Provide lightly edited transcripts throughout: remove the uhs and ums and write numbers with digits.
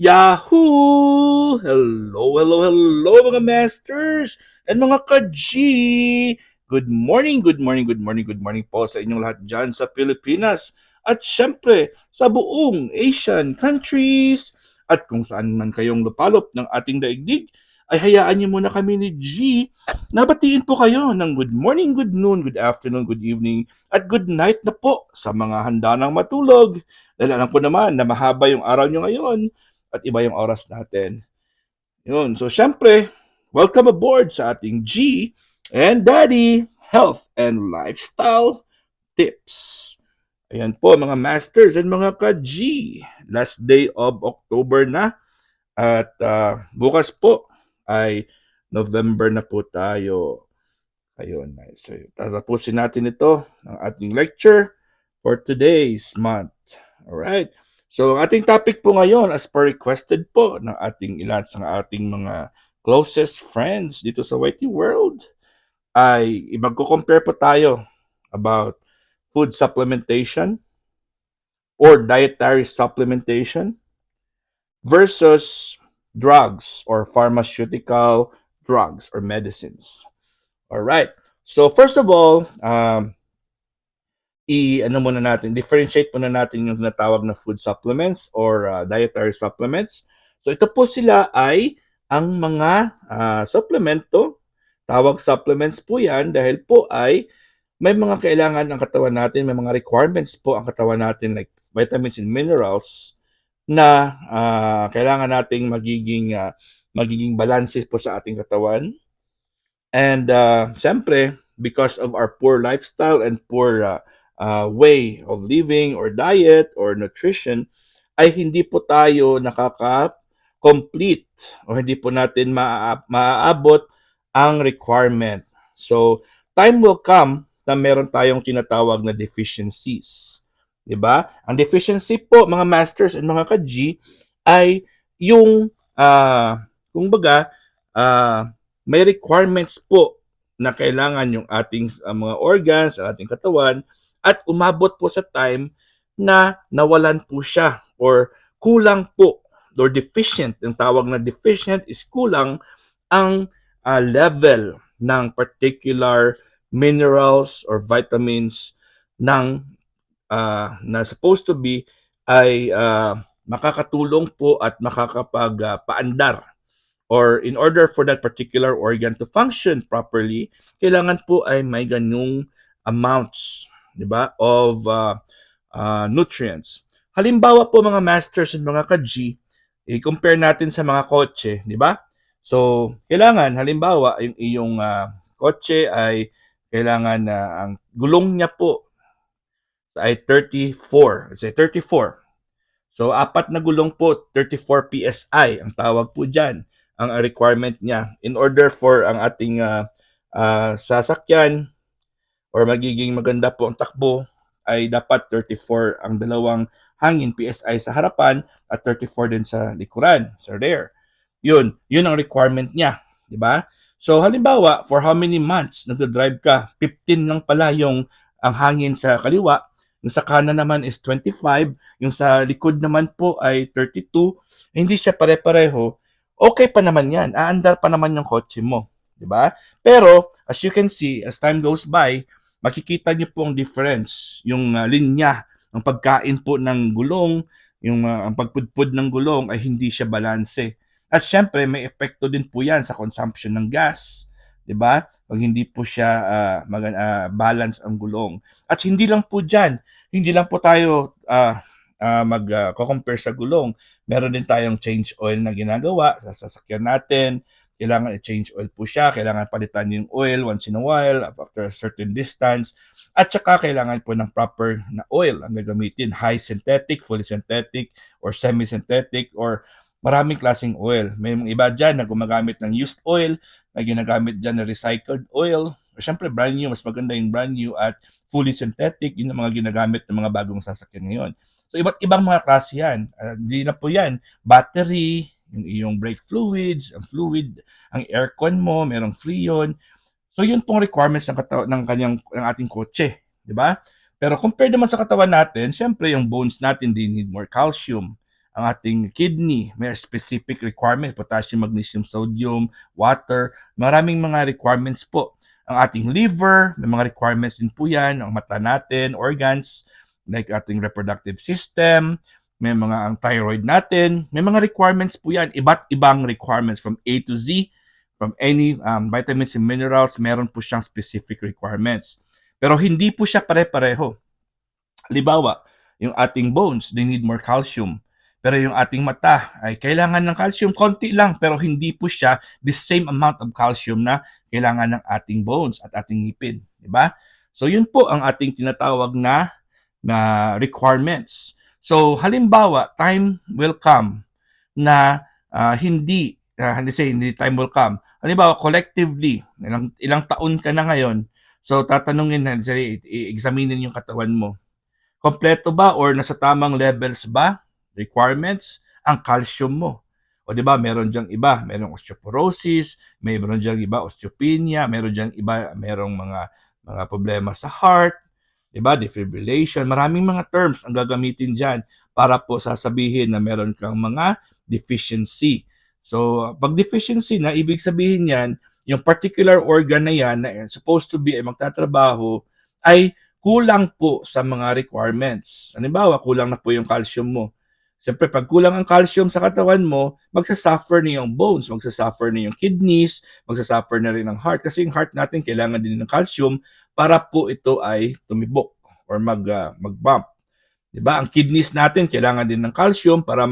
Yahoo! Hello mga masters and mga ka-G! Good morning po sa inyong lahat dyan sa Pilipinas at syempre sa buong Asian countries at kung saan man kayong lupalop ng ating daigdig ay hayaan niyo muna kami ni G na batiin po kayo ng good morning, good noon, good afternoon, good evening at good night na po sa mga handa ng matulog. Dahil alam ko naman na mahaba yung araw nyo ngayon at iba yung oras natin. Yun. So, syempre, welcome aboard sa ating G and Daddy Health and Lifestyle Tips. Ayan po mga masters and mga ka-G. Last day of October na at bukas po ay November na po tayo. Ayun. So, tatapusin natin ito ng ating lecture for today's month. Alright. So, ang ating topic po ngayon as per requested po ng ating ilan sa ating mga closest friends dito sa YT World ay magko-compare po tayo about food supplementation or dietary supplementation versus drugs or pharmaceutical drugs or medicines. All right. So first of all, differentiate muna natin yung tinatawag na food supplements or dietary supplements. So ito po sila ay ang mga supplemento. Tawag supplements po yan dahil po ay may mga kailangan ang katawan natin, may mga requirements po ang katawan natin like vitamins and minerals na kailangan nating magiging balances po sa ating katawan. And syempre, because of our poor lifestyle and poor way of living or diet or nutrition, ay hindi po tayo nakaka-complete o hindi po natin maaabot ang requirement. So, time will come na meron tayong tinatawag na deficiencies. Diba? Ang deficiency po, mga masters and mga ka-G, ay yung, kumbaga, may requirements po na kailangan yung ating mga organs, ang ating katawan, at umabot po sa time na nawalan po siya or kulang po or deficient. Yung tawag na deficient is kulang ang level ng particular minerals or vitamins ng na supposed to be ay makakatulong po at makakapagpaandar or in order for that particular organ to function properly, kailangan po ay may ganyong amounts, di ba, of nutrients. Halimbawa po mga masters and mga ka-G, i-compare natin sa mga kotse, di ba? So, kailangan, halimbawa, yung iyong kotse ay kailangan na ang gulong niya po ay 34. Let's say 34. So, apat na gulong po, 34 PSI ang tawag po dyan ang requirement niya in order for ang ating sasakyan or magiging maganda po ang takbo ay dapat 34 ang dalawang hangin PSI sa harapan at 34 din sa likuran, sa rear. Yun ang requirement niya, di ba? So halimbawa, for how many months nagda-drive ka, 15 lang pala yung ang hangin sa kaliwa, yung sa kanan naman is 25, yung sa likod naman po ay 32, hindi siya pare-pareho, okay pa naman yan. Aandar pa naman yung kotse mo. Di ba? Pero, as you can see, as time goes by, makikita niyo po ang difference. Yung linya, ang pagkain po ng gulong, yung ang pagpudpud ng gulong ay hindi siya balanse. At syempre, may epekto din po yan sa consumption ng gas. Di ba? Pag hindi po siya balance ang gulong. At hindi lang po dyan, hindi lang po tayo mag-compare sa gulong. Meron din tayong change oil na ginagawa sa sasakyan natin. Kailangan i-change oil po siya. Kailangan palitan yung oil once in a while after a certain distance. At saka kailangan po ng proper na oil ang gagamitin. High synthetic, fully synthetic, or semi-synthetic, or maraming klaseng oil. May mga iba dyan na gumagamit ng used oil, na ginagamit dyan na recycled oil. Siyempre, brand new. Mas maganda yung brand new at fully synthetic. Yun ang mga ginagamit ng mga bagong sasakyan ngayon. So, iba't ibang mga klase yan. Hindi na po yan. Battery, yung iyong brake fluids, ang fluid, ang aircon mo, merong freon. So, yun pong requirements ng ating kotse. Di ba? Pero compared naman sa katawan natin, syempre yung bones natin, they need more calcium. ang ating kidney, may specific requirements, potassium, magnesium, sodium, water, maraming mga requirements po. Ang ating liver, may mga requirements din po yan, ang mata natin, organs, like ating reproductive system, may mga ang thyroid natin, may mga requirements po yan, iba't ibang requirements from A to Z, from any vitamins and minerals, meron po siyang specific requirements. Pero hindi po siya pare-pareho. Halimbawa, yung ating bones, they need more calcium. Pero yung ating mata ay kailangan ng calcium, konti lang, pero hindi po siya the same amount of calcium na kailangan ng ating bones at ating ngipin. Diba? So yun po ang ating tinatawag na requirements. So halimbawa, time will come na hindi time will come. Halimbawa, collectively, ilang taon ka na ngayon, so tatanungin na, i-examinin yung katawan mo. Kompleto ba or nasa tamang levels ba, requirements, ang calcium mo? O di ba, meron diyang iba, merong osteoporosis, meron diyang iba osteopenia, meron diyang iba, merong mga problema sa heart, di ba, defibrillation, maraming mga terms ang gagamitin diyan para po sasabihin na meron kang mga deficiency. So, pag deficiency na, ibig sabihin yan, yung particular organ na yan na supposed to be ay magtatrabaho ay kulang po sa mga requirements. Halimbawa, kulang na po yung calcium mo. Siyempre, pag kulang ang calcium sa katawan mo, magsasuffer na yung bones, magsasuffer na yung kidneys, magsasuffer na rin ang heart. Kasi yung heart natin kailangan din ng calcium para po ito ay tumibok or mag-bump. Diba? Ang kidneys natin kailangan din ng calcium para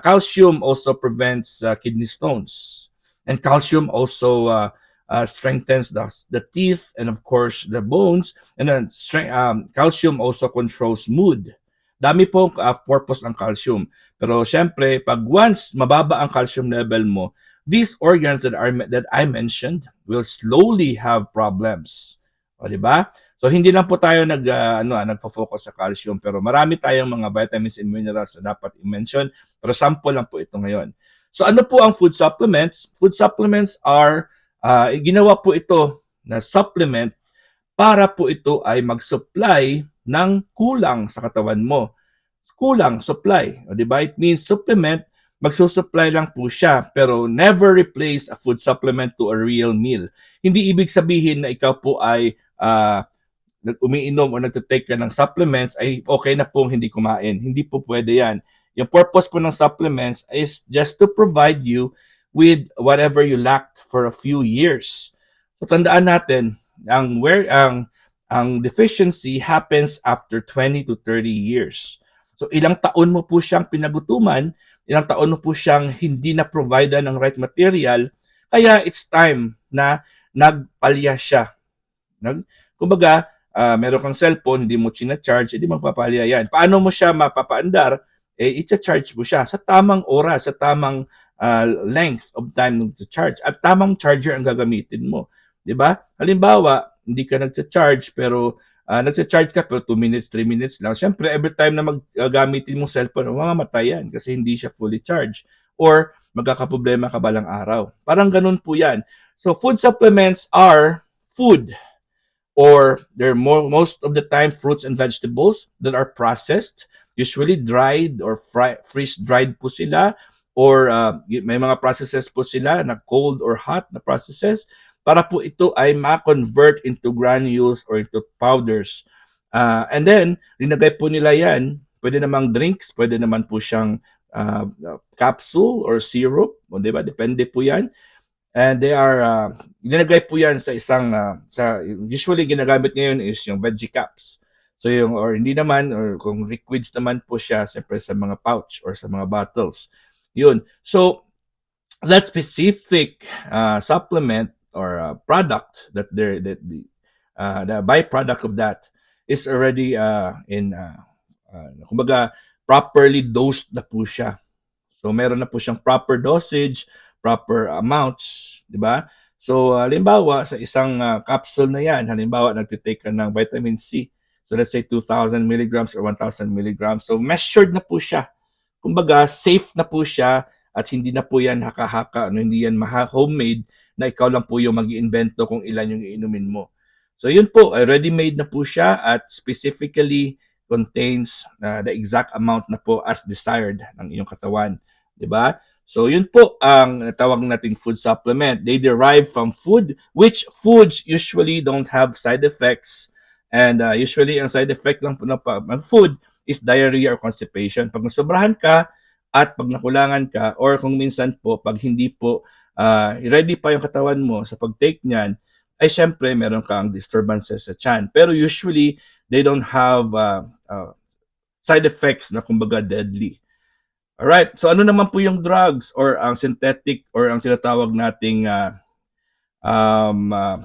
calcium also prevents kidney stones. And calcium also strengthens the teeth and of course the bones, and then calcium also controls mood. Dami po purpose ang calcium. Pero syempre, pag once mababa ang calcium level mo, these organs that I mentioned will slowly have problems. O di ba? So hindi lang po tayo nagfo-focus sa calcium, pero marami tayong mga vitamins and minerals na dapat i-mention, pero sample lang po ito ngayon. So ano po ang food supplements? Food supplements are ginawa po ito na supplement para po ito ay mag-supply ng kulang sa katawan mo. Kulang, supply. O, diba? It means supplement, magsusupply lang po siya, pero never replace a food supplement to a real meal. Hindi ibig sabihin na ikaw po ay umiinom o nagtitake ka ng supplements ay okay na pong hindi kumain. Hindi po pwede yan. Yung purpose po ng supplements is just to provide you with whatever you lacked for a few years. So tandaan natin, ang deficiency happens after 20 to 30 years. So ilang taon mo po siyang pinagutuman, ilang taon mo po siyang hindi na provide ng right material, kaya it's time na nagpalya siya. Kumbaga, meron kang cellphone, hindi mo charge, hindi magpapalya yan. Paano mo siya mapapaandar? I-charge mo siya sa tamang oras, sa tamang length of time to charge. At tamang charger ang gagamitin mo. Diba? Halimbawa, hindi ka nagcha-charge pero nagcha-charge ka pero 2 minutes, 3 minutes lang. Siyempre, every time na maggamitin mo cellphone, mamamatay yan kasi hindi siya fully charged. Or magkakaproblema ka balang araw. Parang ganun po yan. So, food supplements are food, or they're most of the time fruits and vegetables that are processed, usually dried or freeze-dried po sila, or may mga processes po sila na cold or hot na processes para po ito ay ma-convert into granules or into powders. And then, linagay po nila yan, pwede namang drinks, pwede naman po siyang capsule or syrup, o diba? Depende po yan. And they are, ginagay po yan sa isang, usually ginagamit ngayon is yung veggie caps. So yung, or hindi naman, or kung liquids naman po siya, siyempre sa mga pouch or sa mga bottles. Yun. So, that specific supplement or product that the byproduct of that is already kumbaga, properly dosed na po siya. So, meron na po siyang proper dosage, proper amounts, di ba? So, halimbawa, sa isang capsule na yan, halimbawa, nagtitake ka ng vitamin C. So, let's say 2,000 milligrams or 1,000 milligrams. So, measured na po siya. Kumbaga, safe na po siya at hindi na po yan haka-haka, hindi yan homemade na ikaw lang po yung mag-iimbento kung ilan yung iinumin mo. So, yun po, ready-made na po siya at specifically contains the exact amount na po as desired ng iyong katawan, 'di ba? So yun po ang tawag nating food supplement. They derive from food, which foods usually don't have side effects, and usually ang side effect lang po ng food is diarrhea or constipation. Pag nasobrahan ka at pag nakulangan ka, or kung minsan po pag hindi po ready pa yung katawan mo sa pag-take niyan, ay syempre meron kang disturbances sa tiyan. Pero usually, they don't have side effects na kumbaga deadly. Alright, so ano naman po yung drugs or ang synthetic or ang tinatawag nating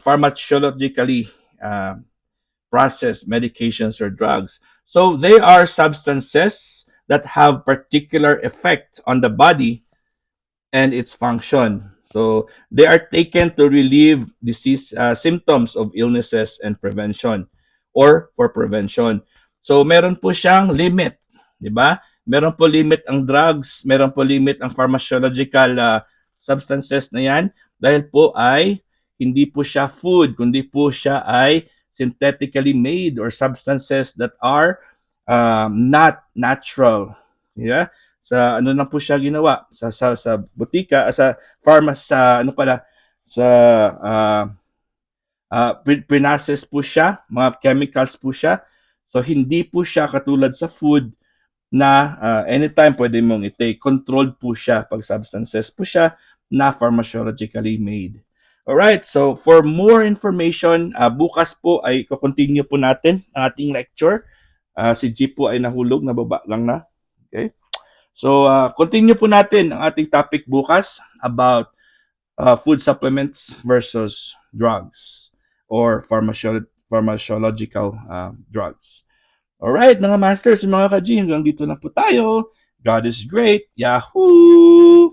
pharmacologically processed medications or drugs. So they are substances that have particular effect on the body and its function. So they are taken to relieve disease symptoms of illnesses and prevention or for prevention. So meron po siyang limit, 'di ba? Meron po limit ang drugs, meron po limit ang pharmacological substances na 'yan dahil po ay hindi po siya food, kundi po siya ay synthetically made or substances that are not natural. Yeah? Sa ano lang po siya ginawa sa butika, sa pharmacy, sa ano pala, sa pinases po siya, mga chemicals po siya. So hindi po siya katulad sa food na anytime pwede mong i-take. Controlled po siya pag substances po siya na pharmacologically made. Alright, so for more information, bukas po ay continue po natin ang ating lecture. Si G po ay nahulog, nababa lang na. Okay? So, continue po natin ang ating topic bukas about food supplements versus drugs or pharmacological drugs. Alright, mga masters, mga ka-G, hanggang dito na po tayo. God is great. Yahoo!